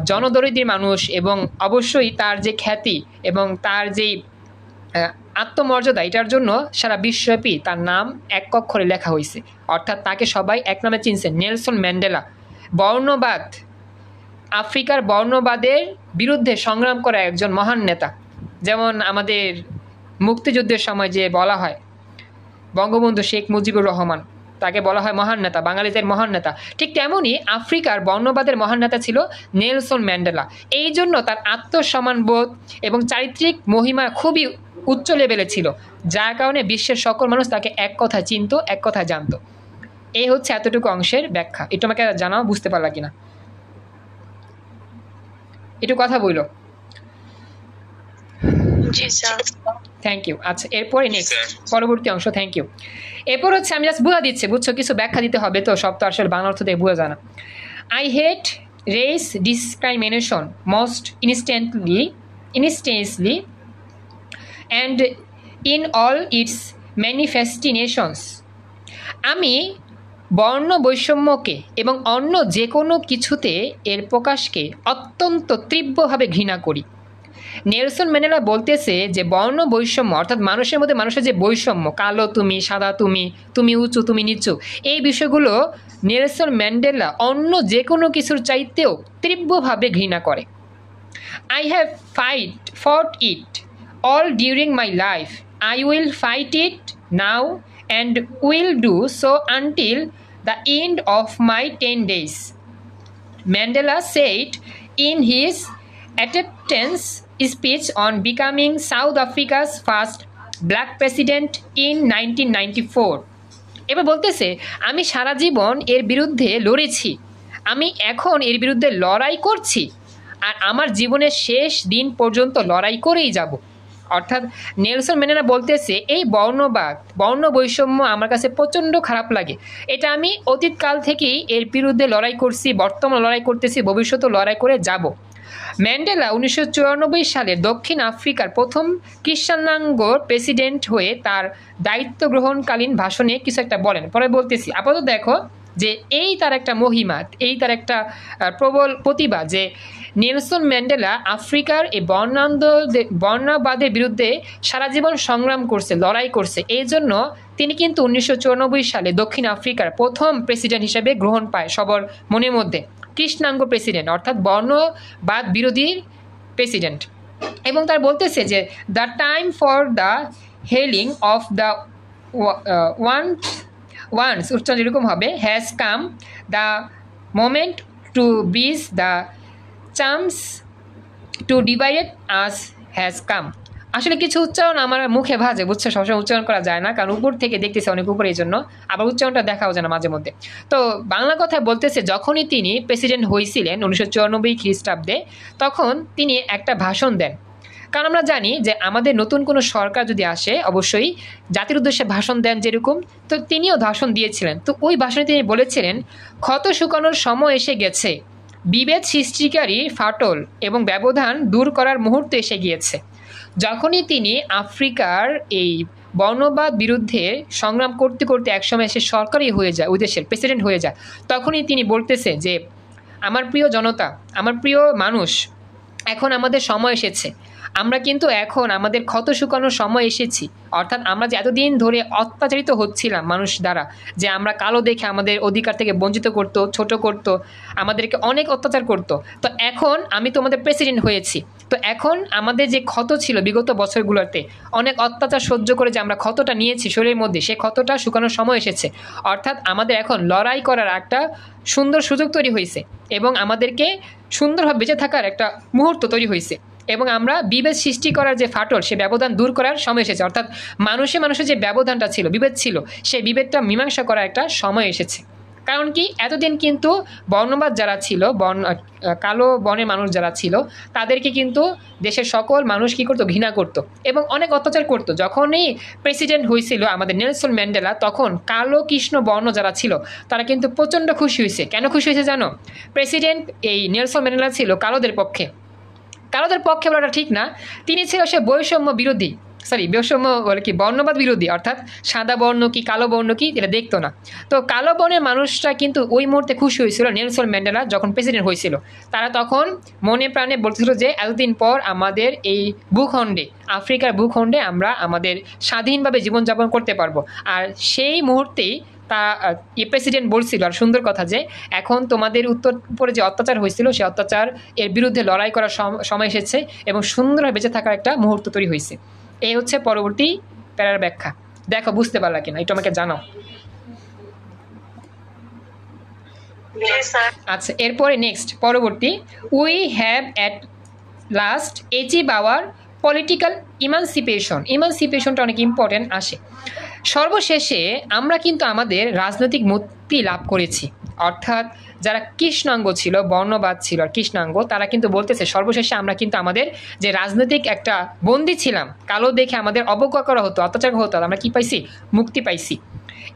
জনদরিদ্র মানুষ, এবং অবশ্যই তার যে খ্যাতি এবং তার যেই আত্মমর্যাদা, এটার জন্য সারা বিশ্বব্যাপী তার নাম এক অক্ষরে লেখা হয়েছে। অর্থাৎ তাকে সবাই এক নামে চিনছে, নেলসন ম্যান্ডেলা। বর্ণবাদ, আফ্রিকার বর্ণবাদের বিরুদ্ধে সংগ্রাম করা একজন মহান নেতা। যেমন আমাদের মুক্তিযুদ্ধের সময় যে বলা হয় বঙ্গবন্ধু শেখ মুজিবুর রহমান, তাকে বলা হয় মহান নেতা, বাঙালিদের মহান নেতা। ঠিক তেমনই আফ্রিকার বর্ণবাদের মহান নেতা ছিল নেলসন ম্যান্ডেলা। এই জন্য তার আত্মসম্মানবোধ এবং চারিত্রিক মহিমা খুবই উচ্চ লেভেলে ছিল, যার কারণে বিশ্বের সকল মানুষ তাকে এক কথা চিনত, এক কথা জানত। এই হচ্ছে এতটুকু অংশের ব্যাখ্যা। একটু আমাকে জানাও বুঝতে পারলা কিনা, একটু কথা বইল। Thank you. আচ্ছা, এরপরে নেক্সট পরবর্তী অংশ। Thank you. এরপর হচ্ছে আমি জাস্ট বুঝা দিচ্ছি, বুঝছো, কিছু ব্যাখ্যা দিতে হবে, তো সব তো আসলে বাংলা অর্থ দিয়ে বোঝা যায় না। I hate race discrimination most intensely and in all its manifestations. আমি বর্ণ বৈষম্যকে এবং অন্য যে কোনো কিছুতে এর প্রকাশকে অত্যন্ত তীব্রভাবে ঘৃণা করি। নেলসন ম্যান্ডেলা বলতেছে যে বর্ণ বৈষম্য, অর্থাৎ মানুষের মধ্যে মানুষের যে বৈষম্য, কালো তুমি, সাদা তুমি, তুমি উঁচু তুমি নিচু, এই বিষয়গুলো নেলসন ম্যান্ডেলা অন্য যে কোনো কিছুর চাইতেও তীব্রভাবে ঘৃণা করে। আই হ্যাভ ফট it all during my life, I will fight it now and will do so until the end of my 10 days. Mandela said in his acceptance speech on becoming South Africa's first black president in 1994. এবার বলতেছে, আমি সারা জীবন এর বিরুদ্ধে লড়েছি, আমি এখন এর বিরুদ্ধে লড়াই করছি, আর আমার জীবনের শেষ দিন পর্যন্ত লড়াই করেই যাব। অর্থাৎ নেলসন ম্যান্ডেলা বলতেছে এই বর্ণ বৈষম্য আমার কাছে প্রচণ্ড খারাপ লাগে, এটা আমি অতীতকাল থেকেই এর বিরুদ্ধে লড়াই করছি, বর্তমানে লড়াই করতেছি, ভবিষ্যতেও লড়াই করে যাব। ম্যান্ডেলা 1994 সালে দক্ষিণ আফ্রিকার প্রথম কৃষ্ণাঙ্গ প্রেসিডেন্ট হয়ে তার দায়িত্ব গ্রহণকালীন ভাষণে কিছু একটা বলেন, পরে বলতেছি। আপাতত দেখো যে এই তার একটা মহিমা, এই তার একটা প্রবল প্রতিভা যে নেলসন ম্যান্ডেলা আফ্রিকার এই বর্ণবাদের বিরুদ্ধে সারা জীবন সংগ্রাম করছে, লড়াই করছে। এই জন্য তিনি কিন্তু 1994 সালে দক্ষিণ আফ্রিকার প্রথম প্রেসিডেন্ট হিসেবে গ্রহণ পায় সবার মনের মধ্যে, কৃষ্ণাঙ্গ প্রেসিডেন্ট, অর্থাৎ বর্ণবাদ বিরোধী প্রেসিডেন্ট। এবং তার বলতেছে যে the time for the healing of the wounds, উচ্চারণ এরকম হবে, has come, the moment to bridge the chasms to divided us has come. আসলে কিছু উচ্চারণ আমার মুখে ভাজে, বুঝছে, সবসময় উচ্চারণ করা যায় না, কারণ উপর থেকে দেখতেছে অনেক উপরে, এই জন্য আবার উচ্চারণটা দেখাও যায় না মাঝে মধ্যে। তো বাংলা কথায় বলতেছে, যখনই তিনি প্রেসিডেন্ট হয়েছিলেন 1994 খ্রিস্টাব্দে, তখন তিনি একটা ভাষণ দেন। কারণ আমরা জানি যে আমাদের নতুন কোনো সরকার যদি আসে অবশ্যই জাতির উদ্দেশ্যে ভাষণ দেন যেরকম, তো তিনিও ভাষণ দিয়েছিলেন। তো ওই ভাষণে তিনি বলেছিলেন, ক্ষত শুকানোর সময় এসে গেছে, বিভেদ সৃষ্টিকারী ফাটল এবং ব্যবধান দূর করার মুহূর্ত এসে গিয়েছে। যখনই তিনি আফ্রিকার এই বর্ণবাদ বিরুদ্ধে সংগ্রাম করতে করতে একসময় এসে সরকারই হয়ে যায়, ওই দেশের প্রেসিডেন্ট হয়ে যায়, তখনই তিনি বলতেছে যে আমার প্রিয় জনতা, আমার প্রিয় মানুষ, এখন আমাদের সময় এসেছে, আমরা কিন্তু এখন আমাদের ক্ষত শুকানোর সময় এসেছি। অর্থাৎ আমরা যে এতদিন ধরে অত্যাচারিত হচ্ছিলাম মানুষ দ্বারা, যে আমরা কালো দেখে আমাদের অধিকার থেকে বঞ্চিত করতো, ছোট করতো, আমাদেরকে অনেক অত্যাচার করতো, তো এখন আমি তোমাদের প্রেসিডেন্ট হয়েছি, তো এখন আমাদের যে ক্ষত ছিল বিগত বছরগুলোতে অনেক অত্যাচার সহ্য করে যে আমরা ক্ষতটা নিয়েছি শরীরের মধ্যে, সেই ক্ষতটা শুকানোর সময় এসেছে। অর্থাৎ আমাদের এখন লড়াই করার একটা সুন্দর সুযোগ তৈরি হয়েছে এবং আমাদেরকে সুন্দরভাবে বেঁচে থাকার একটা মুহূর্ত তৈরি হয়েছে, এবং আমরা বিভেদ সৃষ্টি করার যে ফাটল, সে ব্যবধান দূর করার সময় এসেছে। অর্থাৎ মানুষের যে ব্যবধানটা ছিল, বিভেদ ছিল, সেই বিভেদটা মীমাংসা করার একটা সময় এসেছে। কারণ কি, এতদিন কিন্তু বর্ণবাদ যারা ছিল, কালো বর্ণের মানুষ যারা ছিল, তাদেরকে কিন্তু দেশের সকল মানুষ কী করতো, ঘৃণা করতো এবং অনেক অত্যাচার করতো। যখনই প্রেসিডেন্ট হয়েছিল আমাদের নেলসন ম্যান্ডেলা, তখন কালো কৃষ্ণ বর্ণ যারা ছিল তারা কিন্তু প্রচণ্ড খুশি হয়েছে। কেন খুশি হয়েছে জানো? প্রেসিডেন্ট এই নেলসন ম্যান্ডেলা ছিল কালোদের পক্ষে, কালোদের পক্ষে বলাটা ঠিক না, তিনি ছিল সে বৈষম্য বিরোধী, বৈষম্য বলে কি বর্ণবাদ বিরোধী, অর্থাৎ সাদা বর্ণ কি কালো বর্ণ কি এটা দেখতো না। তো কালো বর্ণের মানুষরা কিন্তু ওই মুহূর্তে খুশি হয়েছিল নেলসন ম্যান্ডেলা যখন প্রেসিডেন্ট হয়েছিল। তারা তখন মনে প্রাণে বলছিল যে এতদিন পর আমাদের এই ভূখণ্ডে, আফ্রিকার ভূখণ্ডে আমরা আমাদের স্বাধীনভাবে জীবনযাপন করতে পারবো। আর সেই মুহূর্তেই তা প্রেসিডেন্ট বলছিল, আর সুন্দর কথা, যে এখন তোমাদের উত্তর উপরে যে অত্যাচার হয়েছিল সেই অত্যাচার এর বিরুদ্ধে লড়াই করার সময় এসেছে এবং সুন্দরভাবে বেঁচে থাকার একটা মুহূর্ত তৈরি হয়েছে। এই হচ্ছে পরবর্তী প্যারার ব্যাখ্যা। দেখো বুঝতে পারলা কিনা একটু আমাকে জানাও। আচ্ছা, এরপরে নেক্সট পরবর্তী, we have at last achieve our political ইমানসিপেশনটা অনেক ইম্পর্টেন্ট আসে। সর্বশেষে আমরা কিন্তু আমাদের রাজনৈতিক মুক্তি লাভ করেছি। অর্থাৎ যারা কৃষ্ণাঙ্গ ছিল, বর্ণবাদ ছিল আর কৃষ্ণাঙ্গ, তারা কিন্তু বলতেছে সর্বশেষে আমরা কিন্তু আমাদের যে রাজনৈতিক একটা বন্দী ছিলাম, কালো দেখে আমাদের অবজ্ঞা করা হতো, অত্যাচার হতো, আমরা কি পাইছি? মুক্তি পাইছি।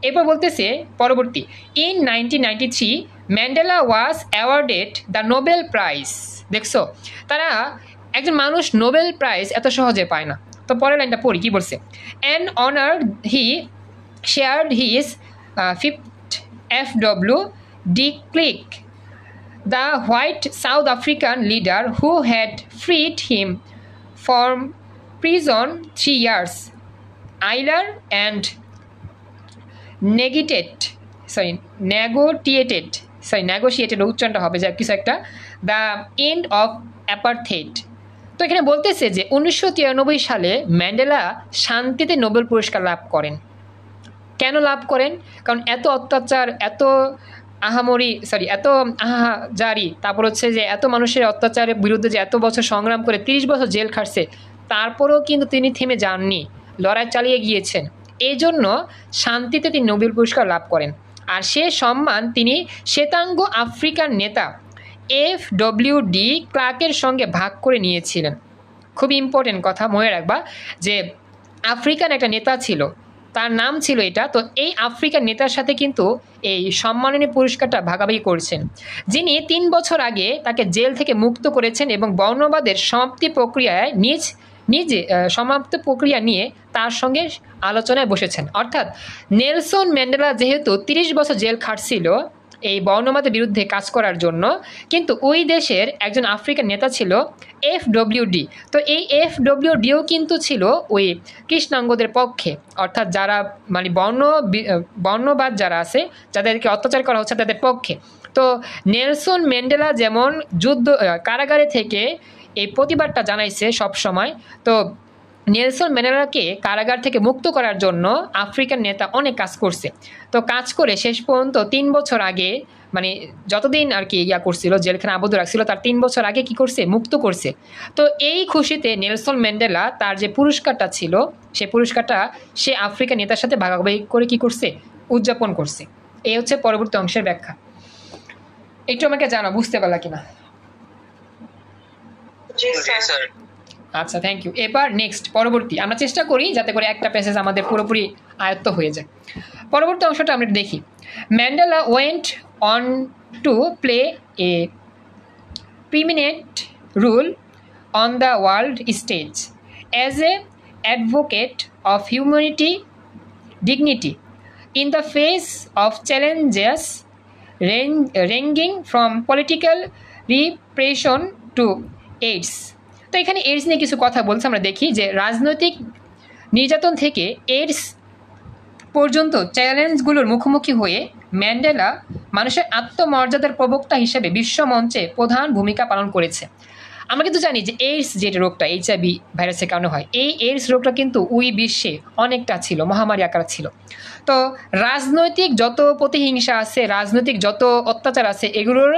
এরপর বলতেছে পরবর্তী, in 1993 Mandela was awarded the Nobel prize. দেখছো, তারা একজন মানুষ নোবেল প্রাইজ এত সহজে পায় না। তো পরের লাইনটা পড়ি, কি বলছে, an honour he shared his 5th FW de Klerk, the white South African leader who had freed him from prison 3 years earlier and negotiated উচ্চারণটা হবে যা কিছু একটা, দ্য এন্ড অফ অ্যাপারথেইড। তো এখানে বলতেছে যে 1993 সালে ম্যান্ডেলা শান্তিতে নোবেল পুরস্কার লাভ করেন। কেন লাভ করেন? কারণ এত অত্যাচার, এত আহাজারি, তারপর হচ্ছে যে এত মানুষের অত্যাচারের বিরুদ্ধে যে এত বছর সংগ্রাম করে 30 বছর জেল খাটছে, তারপরেও কিন্তু তিনি থেমে যাননি, লড়াই চালিয়ে গিয়েছেন। এই জন্য শান্তিতে তিনি নোবেল পুরস্কার লাভ করেন। আর সে সম্মান তিনি শ্বেতাঙ্গ আফ্রিকান নেতা FWD ক্লার্কের সঙ্গে ভাগ করে নিয়েছিলেন। খুব ইম্পর্টেন্ট কথা মনে রাখবা যে আফ্রিকান একটা নেতা ছিল, তার নাম ছিল এটা। তো এই আফ্রিকান নেতার সাথে কিন্তু এই সম্মাননীয় পুরস্কারটা ভাগাভাগি করছেন, যিনি 3 বছর আগে তাকে জেল থেকে মুক্ত করেছেন এবং বর্ণবাদের সমাপ্তি প্রক্রিয়ায় সমাপ্ত প্রক্রিয়া নিয়ে তার সঙ্গে আলোচনায় বসেছেন। অর্থাৎ নেলসন ম্যান্ডেলা যেহেতু 30 বছর জেল খাটছিল এই বর্ণবাদের বিরুদ্ধে কাজ করার জন্য, কিন্তু ওই দেশের একজন আফ্রিকান নেতা ছিল FWD। তো এই FWDও কিন্তু ছিল ওই কৃষ্ণাঙ্গদের পক্ষে, অর্থাৎ যারা মানে বর্ণবাদ যারা আছে, যাদেরকে অত্যাচার করা হচ্ছে তাদের পক্ষে। তো নেলসন ম্যান্ডেলা যেমন কারাগারে থেকে এই প্রতিবাদটা জানাইছে সব সময়, তো নেলসন ম্যান্ডেলাকে কারাগার থেকে মুক্ত করার জন্য আফ্রিকান নেতা অনেক কাজ করছে। তো কাজ করে শেষ পর্যন্ত 3 বছর আগে, মানে যতদিন আর কি করছিল, জেলখানা আবদ্ধ রাখছিল, তার 3 বছর আগে কি করছে? মুক্ত করছে। তো এই খুশিতে নেলসন ম্যান্ডেলা তার যে পুরস্কারটা ছিল, সেই পুরস্কারটা সে আফ্রিকান নেতার সাথে ভাগাভাগি করে কি করছে? উদযাপন করছে। এই হচ্ছে পরবর্তী অংশের ব্যাখ্যা। একটু আমাকে জানো বুঝতে পারলা কিনা? আচ্ছা, থ্যাংক ইউ। এবার নেক্সট পরবর্তী আমরা চেষ্টা করি যাতে করে একটা প্যাসেজ আমাদের পুরোপুরি আয়ত্ত হয়ে যায়। পরবর্তী অংশটা আমরা দেখি। Mandela went on to play a preeminent role on the world stage as a advocate of humanity dignity in the face of challenges ranging from political repression to AIDS. তো এখানে এইডস নিয়ে কিছু কথা বলছে, আমরা দেখি যে রাজনৈতিক নির্যাতন থেকে এইডস পর্যন্ত চ্যালেঞ্জগুলোর মুখোমুখি হয়ে ম্যান্ডেলা মানুষের আত্মমর্যাদার প্রবক্তা হিসেবে বিশ্বমঞ্চে প্রধান ভূমিকা পালন করেছে। আমরা কিন্তু জানি যে এইডস যে রোগটা HIV ভাইরাসের কারণে হয়, এই এইডস রোগটা কিন্তু ওই বিশ্বে অনেকটা ছিল, মহামারী আকার ছিল। তো রাজনৈতিক যত প্রতিহিংসা আছে, রাজনৈতিক যত অত্যাচার আছে, এগুলোর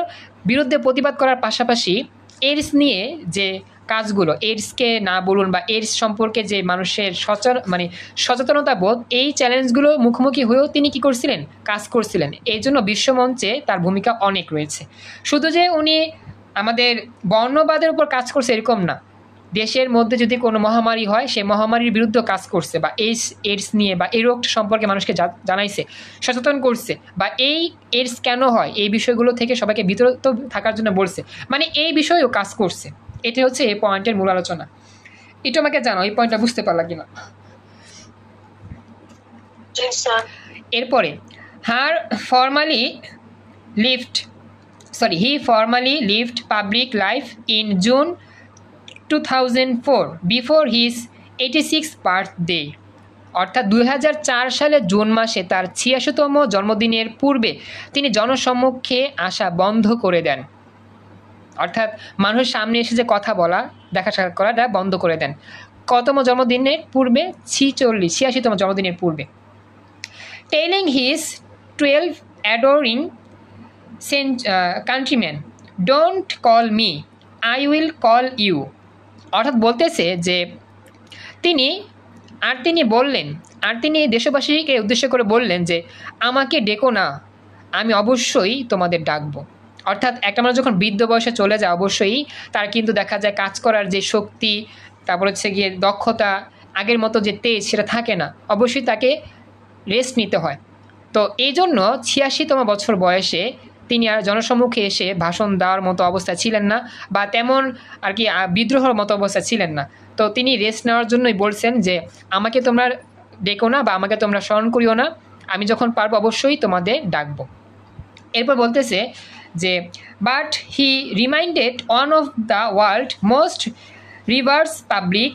বিরুদ্ধে প্রতিবাদ করার পাশাপাশি এইডস নিয়ে যে কাজগুলো, এইডসকে না বলুন বা এইডস সম্পর্কে যে মানুষের সচেতনতা বোধ, এই চ্যালেঞ্জগুলো মুখোমুখি হয়েও তিনি কি করছিলেন? কাজ করছিলেন। এই জন্য বিশ্বমঞ্চে তার ভূমিকা অনেক রয়েছে। শুধু যে উনি আমাদের বর্ণবাদের উপর কাজ করছে এরকম না, দেশের মধ্যে যদি কোনো মহামারী হয় সেই মহামারীর বিরুদ্ধে কাজ করছে, বা এইডস নিয়ে বা এই রোগটা সম্পর্কে মানুষকে জানাইছে, সচেতন করছে, বা এই এইডস কেন হয় এই বিষয়গুলো থেকে সবাইকে বিরত থাকার জন্য বলছে, মানে এই বিষয়েও কাজ করছে। এটা হচ্ছে এই পয়েন্টের মূল আলোচনা। এটা আমাকে জানো এই পয়েন্টটা বুঝতে পারলা কিনা? এরপরে he formally lived public life in June 2004 before his 86th birthday, অর্থাৎ 2004 সালে জুন মাসে তার 86তম জন্মদিনের পূর্বে তিনি জনসম্মুখে আসা বন্ধ করে দেন, অর্থাৎ মানুষের সামনে এসে যে কথা বলা দেখা সাক্ষাৎ করাটা বন্ধ করে দেন। কতম জন্মদিনের পূর্বে? 86তম জন্মদিনের পূর্বে। Telling his 12 adoring countrymen, don't call me, I will call you, অর্থাৎ বলতেছে যে তিনি দেশবাসীকে উদ্দেশ্য করে বললেন যে আমাকে ডেকো না, আমি অবশ্যই তোমাদের ডাকবো। অর্থাৎ একটা মানুষ যখন বৃদ্ধ বয়সে চলে যায় অবশ্যই তার কিন্তু দেখা যায় কাজ করার যে শক্তি, তারপর হচ্ছে গিয়ে দক্ষতা, আগের মতো যে তেজ সেটা থাকে না, অবশ্যই তাকে রেস্ট নিতে হয়। তো এই জন্য 86তম বছর বয়সে তিনি আর জনসম্মুখে এসে ভাষণ দেওয়ার মতো অবস্থা ছিলেন না, বা তেমন আর কি বিদ্রোহের মতো অবস্থা ছিলেন না। তো তিনি রেস্ট নেওয়ার জন্যই বলছেন যে আমাকে তোমরা ডেকো না বা আমাকে তোমরা স্মরণ করিও না, আমি যখন পারবো অবশ্যই তোমাদের ডাকবো। এরপর বলতেছে যে but he reminded one of the world most revered public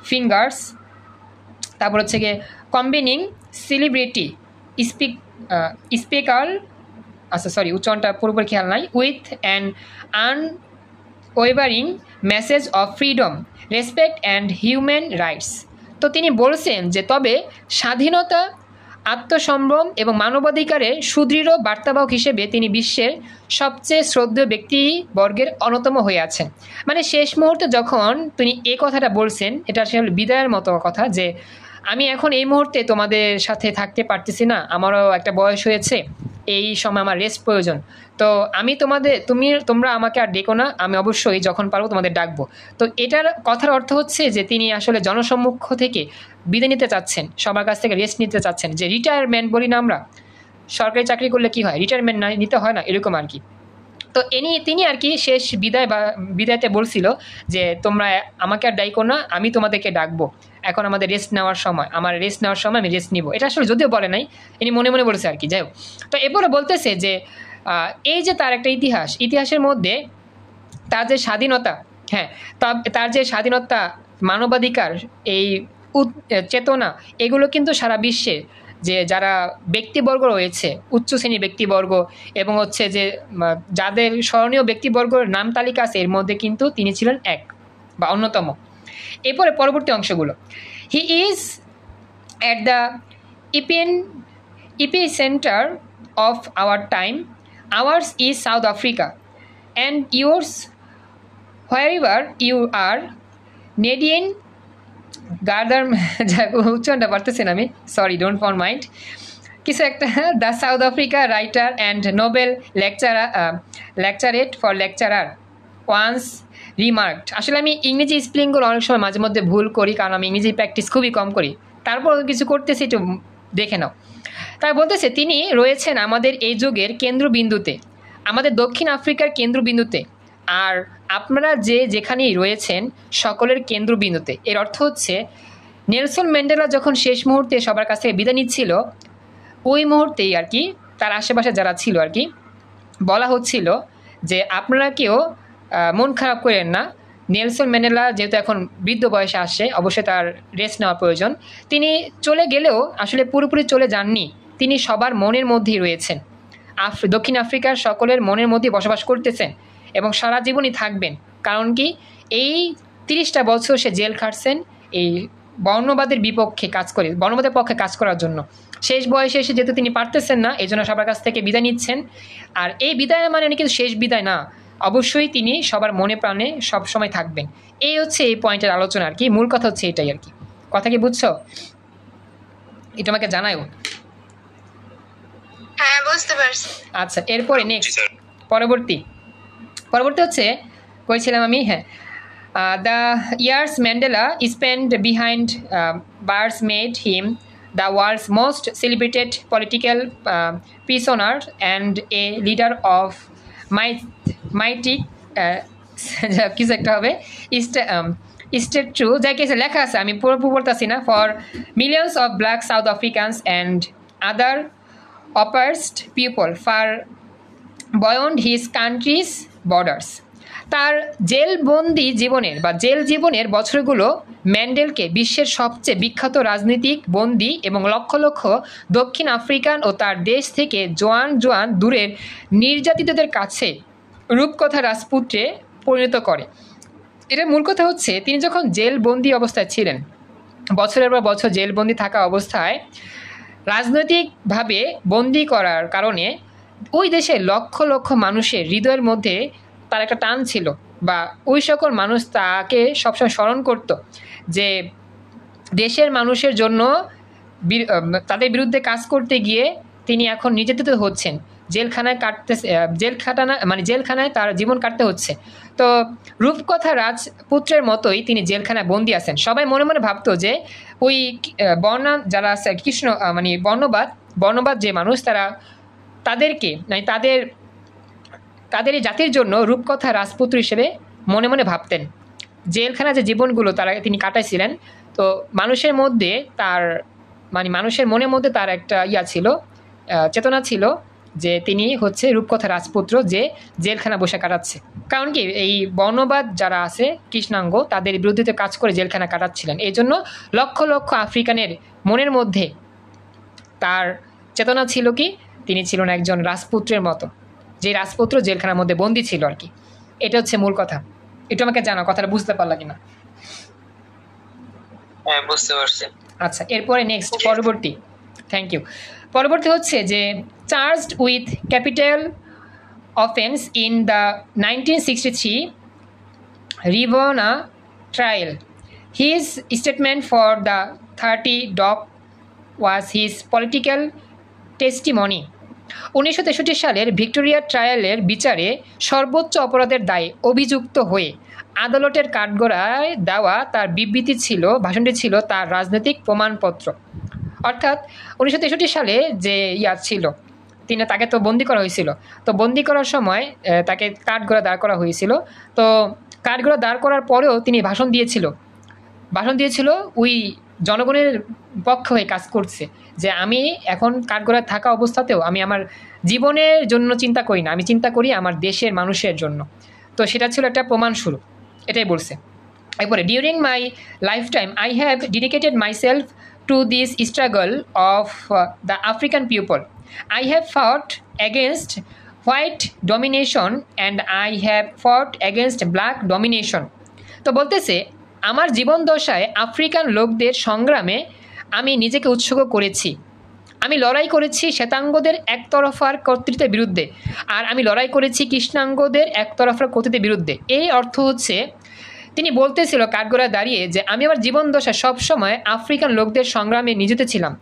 figures, তারপর হচ্ছে গিয়ে কম্বিনিং সেলিব্রিটি স্পিকার, উচ্চারণটা পুরোপুরি খেয়াল নাই, with an unwavering message of freedom, respect and human rights. তো তিনি বলছেন যে তবে স্বাধীনতা, আত্মসম্ভ্রম এবং মানবাধিকারের সুদৃঢ় বার্তাবাহক হিসেবে তিনি বিশ্বের সবচেয়ে শ্রদ্ধেয় ব্যক্তিবর্গের অন্যতম হয়ে আছেন। মানে শেষ মুহূর্তে যখন তিনি এই কথাটা বলছেন, এটা আসলে বিদায়ের মতো কথা যে আমি এখন এই মুহূর্তে তোমাদের সাথে থাকতে পারতেছি না, আমারও একটা বয়স হয়েছে, এই সময় আমার রেস্ট প্রয়োজন, তো আমি তোমরা আমাকে আর ডেকো না, আমি অবশ্যই যখন পারবো তোমাদের ডাকবো। তো এটার কথার অর্থ হচ্ছে যে তিনি আসলে জনসম্মুখ থেকে বিদায় নিতে চাচ্ছেন, সবার কাছ থেকে রেস্ট নিতে চাচ্ছেন, যে রিটায়ারমেন্ট বলি না আমরা, সরকারি চাকরি করলে কি হয় রিটায়ারমেন্ট নিতে হয় না, এরকম আর কি। তো তিনি আর কি শেষ বিদায়তে বলছিল যে তোমরা আমাকে আর ডাইকো না, আমি তোমাদেরকে ডাকবো, এখন আমাদের রেস্ট নেওয়ার সময়, আমার রেস্ট নেওয়ার সময় আমি রেস্ট নিব। এটা আসলে যদিও বলে নাই, ইনি মনে মনে বলেছে আর কি। যাই হোক, তো এরপরে বলতেছে যে এই যে তার একটা ইতিহাসের মধ্যে তার যে স্বাধীনতা, হ্যাঁ তার যে স্বাধীনতা, মানবাধিকার, এই চেতনা, এগুলো কিন্তু সারা বিশ্বে যে যারা ব্যক্তিবর্গ রয়েছে, উচ্চ শ্রেণীর ব্যক্তিবর্গ এবং হচ্ছে যে যাদের স্মরণীয় ব্যক্তিবর্গের নাম তালিকা আছে, এর মধ্যে কিন্তু তিনি ছিলেন এক বা অন্যতম। এরপরে পরবর্তী অংশগুলো, he is at the epicentre of our time, ours is South Africa and yours wherever you are Nadine Gordimer, উচ্চারণটা পারতেছেন আমি, সরি, ডোন্ট ফর মাইন্ড, কিছু একটা, the South Africa writer and Nobel লেকচারেট ফর লেকচারার ওয়ান্স রিমার্কড। আসলে আমি ইংরেজি স্পেলিংগুলো অনেক সময় মাঝে মধ্যে ভুল করি, কারণ আমি ইংরেজি প্র্যাকটিস খুবই কম করি, তারপর কিছু করতেছি, একটু দেখে নাও। তাই বলতেছে তিনি রয়েছেন আমাদের এই যুগের কেন্দ্রবিন্দুতে, আমাদের দক্ষিণ আফ্রিকার কেন্দ্রবিন্দুতে, আর আপনারা যেখানেই রয়েছেন সকলের কেন্দ্রবিন্দুতে। এর অর্থ হচ্ছে নেলসন ম্যান্ডেলা যখন শেষ মুহূর্তে সবার কাছ থেকে বিদায় নিচ্ছিল, ওই মুহূর্তেই আর কি তার আশেপাশে যারা ছিল আর কি বলা হচ্ছিল যে আপনারা কেউ মন খারাপ করেন না, নেলসন ম্যান্ডেলা যেহেতু এখন বৃদ্ধ বয়সে আসে, অবশ্যই তার রেস্ট নেওয়া প্রয়োজন, তিনি চলে গেলেও আসলে পুরোপুরি চলে যাননি, তিনি সবার মনের মধ্যেই রয়েছেন, দক্ষিণ আফ্রিকার সকলের মনের মধ্যেই বসবাস করতেছেন এবং সারা জীবনই থাকবেন। কারণ কি, এই 30টা বছর সে জেল খাটছেন এই বর্ণবাদের বিপক্ষে কাজ করে, বর্ণবাদের পক্ষে কাজ করার জন্য। শেষ বয়সে এসে যেহেতু তিনি পারতেছেন না, এই জন্য সবার কাছ থেকে বিদায় নিচ্ছেন। আর এই বিদায় মানে কিন্তু শেষ বিদায় না, অবশ্যই তিনি সবার মনে প্রাণে সব সময় থাকবেন। এই হচ্ছে এই পয়েন্টের আলোচনা আর কি, মূল কথা হচ্ছে এটাই আর কি। কথা কি বুঝছো? এটা আমাকে জানাও। হ্যাঁ, বুঝতে পারছি। আচ্ছা, এরপরে নেক্সট পরবর্তী হচ্ছে, কইছিলাম আমি, হ্যাঁ, the years Mandela spend behind bars made him the world's most celebrated political prisoner and a leader of mighty কিছু একটা হবে স্টেট ট্রু যাই কিছু লেখা আছে, আমি পুরোপুরি বলতেছি না। For millions of black South Africans and other oppressed people far beyond his country's borders. তার জেলবন্দি জীবনের বা জেল জীবনের বছরগুলো ম্যান্ডেলকে বিশ্বের সবচেয়ে বিখ্যাত রাজনীতিক বন্দী এবং লক্ষ লক্ষ দক্ষিণ আফ্রিকান ও তার দেশ থেকে জোয়ান জোয়ান দূরের নির্যাতিতদের কাছে রূপকথা রাজপুত্রে পরিণত করে। এটার মূল কথা হচ্ছে, তিনি যখন জেলবন্দি অবস্থায় ছিলেন, বছরের পর বছর জেলবন্দি থাকা অবস্থায় রাজনৈতিকভাবে বন্দি করার কারণে ওই দেশে লক্ষ লক্ষ মানুষের হৃদয়ের মধ্যে তার একটা টান ছিল, বা ওই সকল মানুষ তাকে সবসময় স্মরণ করত যে দেশের মানুষের জন্য তাদের বিরুদ্ধে কাজ করতে গিয়ে তিনি এখন নির্যাতিত হচ্ছেন, জেলখানায় জেলখানায় তার জীবন কাটতে হচ্ছে। তো রূপকথা রাজপুত্রের মতোই তিনি জেলখানায় বন্দি আছেন। সবাই মনে মনে ভাবতো যে ওই যারা আছে কৃষ্ণ বর্ণবাদ যে মানুষ, তারা তাদেরকে তাদের এই জাতির জন্য রূপকথা রাজপুত্র হিসেবে মনে মনে ভাবতেন। জেলখানা যে জীবনগুলো তিনি কাটাইছিলেন, তো মানুষের মধ্যে মানুষের মনের মধ্যে তার একটা ছিল, চেতনা ছিল যে তিনি হচ্ছে রূপকথা রাজপুত্র যে জেলখানা বসে কাটাচ্ছে। কারণ কি, এই বর্ণবাদ যারা আছে কৃষ্ণাঙ্গ, তাদের বিরুদ্ধে কাজ করে জেলখানা কাটাচ্ছিলেন। এই জন্য লক্ষ লক্ষ আফ্রিকানের মনের মধ্যে তার চেতনা ছিল কি, তিনি ছিলেন একজন রাজপুত্রের মতো, যে রাজপুত্র জেলখানার মধ্যে বন্দি ছিল আর কি। এটা হচ্ছে মূল কথা। একটু আমাকে জানাও কথাটা বুঝতে পারলা কিনা। হ্যাঁ, বুঝতে পারছি। আচ্ছা, এরপরে নেক্সট পরবর্তী, থ্যাংক ইউ। পরবর্তী হচ্ছে যে charged with capital offence in the 1963 Rivonia trial, his statement for the 30 dock was his political testimony. 1963 সালের ভিক্টোরিয়া ট্রায়ালের বিচারে সর্বোচ্চ অপরাধের দায়ে অভিযুক্ত হয়ে আদালতের কাঠগড়ায় দেওয়া তার ভাষণটি ছিল তার রাজনৈতিক প্রমাণপত্র। অর্থাৎ 1963 সালে যে ছিল, তাকে তো বন্দি করা হয়েছিল। তো বন্দি করার সময় তাকে কাঠগড়া দাঁড় করা হয়েছিল। তো কাঠগড়া দাঁড় করার পরেও তিনি ভাষণ দিয়েছিল ওই জনগণের পক্ষ হয়ে কাজ করছে, যে আমি এখন কাঠগড়ায় থাকা অবস্থাতেও আমি আমার জীবনের জন্য চিন্তা করি না, আমি চিন্তা করি আমার দেশের মানুষের জন্য। তো সেটা ছিল একটা প্রমাণস্বরূপ, এটাই বলছে। এরপরে during my life time I have dedicated myself to this struggle of the African people. I have fought against white domination and I have fought against black domination. তো বলতেছে, আমার জীবন দশায় আফ্রিকান লোকদের সংগ্রামে আমি নিজেকে উৎসর্গ করেছি। আমি লড়াই করেছি শ্বেতাঙ্গদের একতরফার কর্তৃত্বের বিরুদ্ধে, আর আমি লড়াই করেছি কৃষ্ণাঙ্গদের একতরফার কর্তৃত্বের বিরুদ্ধে। এই অর্থ হচ্ছে, তিনি বলতেছিল কাঠগড়ায় দাঁড়িয়ে যে আমি আমার জীবন দশা সবসময় আফ্রিকান লোকদের সংগ্রামে নিয়োজিত ছিলাম।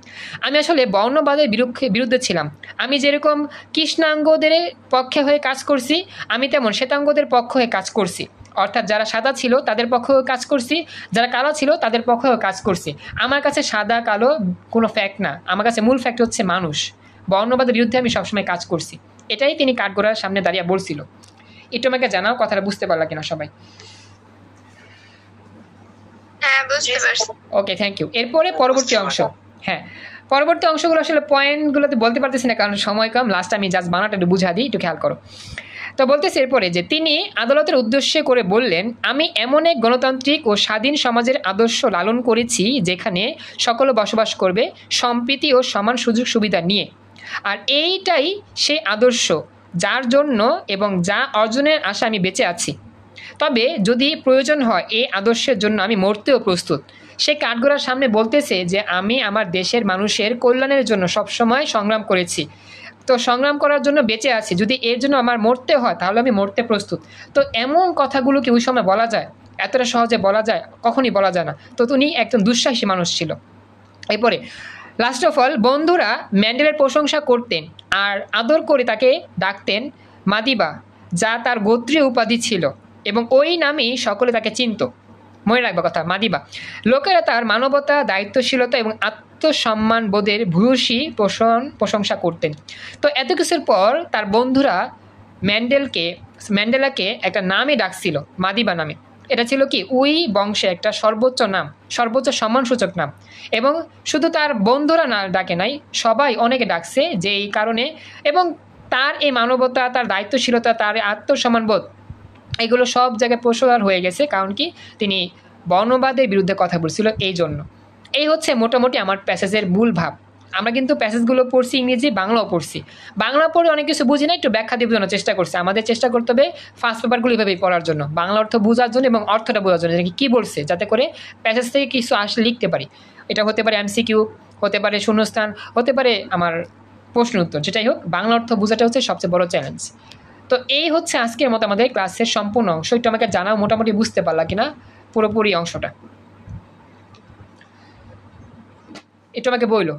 আমি আসলে বর্ণবাদের বিরুদ্ধে ছিলাম। আমি যেরকম কৃষ্ণাঙ্গদের পক্ষে হয়ে কাজ করছি, আমি তেমন শ্বেতাঙ্গদের পক্ষ হয়ে কাজ করছি। অর্থাৎ যারা সাদা ছিল তাদের পক্ষেও কাজ করছি, যারা কালো ছিল তাদের পক্ষেও কাজ করছি। আমার কাছে সাদা কালো কোনো ফ্যাক্ট না, আমার কাছে মূল ফ্যাক্ট হচ্ছে মানুষ। বর্ণবাদের বিরুদ্ধে আমি সবসময় কাজ করছি। এটাই তিনি কাঠগড়ার সামনে দাঁড়িয়ে বলছিল। একটু আমাকে জানাও কথাটা বুঝতে পারলা কিনা সবাই। ওকে, থ্যাংক ইউ। এরপরে পরবর্তী অংশ, হ্যাঁ পরবর্তী অংশগুলো আসলে পয়েন্টগুলোতে বলতে পারতেছি না কারণ সময় কম। লাস্ট আমি জাস্ট বানাটা একটু বুঝা দিই, একটু খেয়াল করো। তো বলতেছে এরপরে যে তিনি আদালতের উদ্দেশ্যে করে বললেন, আমি এমন এক গণতান্ত্রিক ও স্বাধীন সমাজের আদর্শ লালন করেছি যেখানে সকলে বসবাস করবে সম্প্রীতি ও সমান সুযোগ সুবিধা নিয়ে। আর এইটাই সেই আদর্শ যার জন্য এবং যা অর্জনের আশা আমি বেঁচে আছি। তবে যদি প্রয়োজন হয় এই আদর্শের জন্য আমি মরতেও প্রস্তুত। সে কাঠগড়ার সামনে বলতেছে যে আমি আমার দেশের মানুষের কল্যাণের জন্য সবসময় সংগ্রাম করেছি, তো সংগ্রাম করার জন্য বেঁচে আছি। যদি এর জন্য আমার মরতে হয় তাহলে আমি মরতে প্রস্তুত। তো এমন কথাগুলো কি ওই সময় বলা যায়? এতটা সহজে বলা যায়? কখনই বলা যায় না। তো উনি একজন দুঃসাহসী মানুষ ছিল। এরপরে লাস্ট অফ অল, বন্ধুরা ম্যান্ডেলের প্রশংসা করতেন আর আদর করে তাকে ডাকতেন মাদিবা, যা তার গোত্রীয় উপাধি ছিল, এবং ওই নামেই সকলে তাকে চিনত। মনে রাখবা কথা, মাদিবা। লোকেরা তার মানবতা, দায়িত্বশীলতা এবং আত্মসম্মান বোধের ভূয়সী প্রশংসা করতেন। তো এত কিছুর পর তার বন্ধুরা ম্যান্ডেলকে ম্যান্ডেলাকে একটা নামে ডাকছিল, মাদিবা নামে। এটা ছিল কি উই বংশে একটা সর্বোচ্চ নাম, সর্বোচ্চ সম্মানসূচক নাম। এবং শুধু তার বন্ধুরা না ডাকে নাই, সবাই অনেকে ডাকছে যে এই কারণে। এবং তার এই মানবতা, তার দায়িত্বশীলতা, তার আত্মসম্মানবোধ, এগুলো সব জায়গায় প্রসার হয়ে গেছে। কারণ কি তিনি বর্ণবাদের বিরুদ্ধে কথা বলছিল এই জন্য। এই হচ্ছে মোটামুটি আমার প্যাসেজের মূল ভাব। আমরা কিন্তু প্যাসেজগুলো পড়ছি ইংরেজি, বাংলাও পড়ছি। বাংলা পড়ে অনেক কিছু বুঝি না, একটু ব্যাখ্যা দিয়ে বোঝানোর চেষ্টা করছি। আমাদের চেষ্টা করতে হবে ফার্স্ট পেপারগুলো এভাবেই পড়ার জন্য, বাংলা অর্থ বোঝার জন্য এবং অর্থটা বোঝার জন্য কী বলছে, যাতে করে প্যাসেজ থেকে কিছু আসলে লিখতে পারি। এটা হতে পারে এমসিকিউ, হতে পারে শূন্যস্থান, হতে পারে আমার প্রশ্ন উত্তর, যেটাই হোক বাংলা অর্থ বোঝাটা হচ্ছে সবচেয়ে বড় চ্যালেঞ্জ। তো এই হচ্ছে আজকের মতো আমাদের ক্লাসের সম্পূর্ণ অংশ। একটু আমাকে জানাও মোটামুটি বুঝতে পারলা কিনা পুরোপুরি অংশটা, একটু আমাকে বইলো।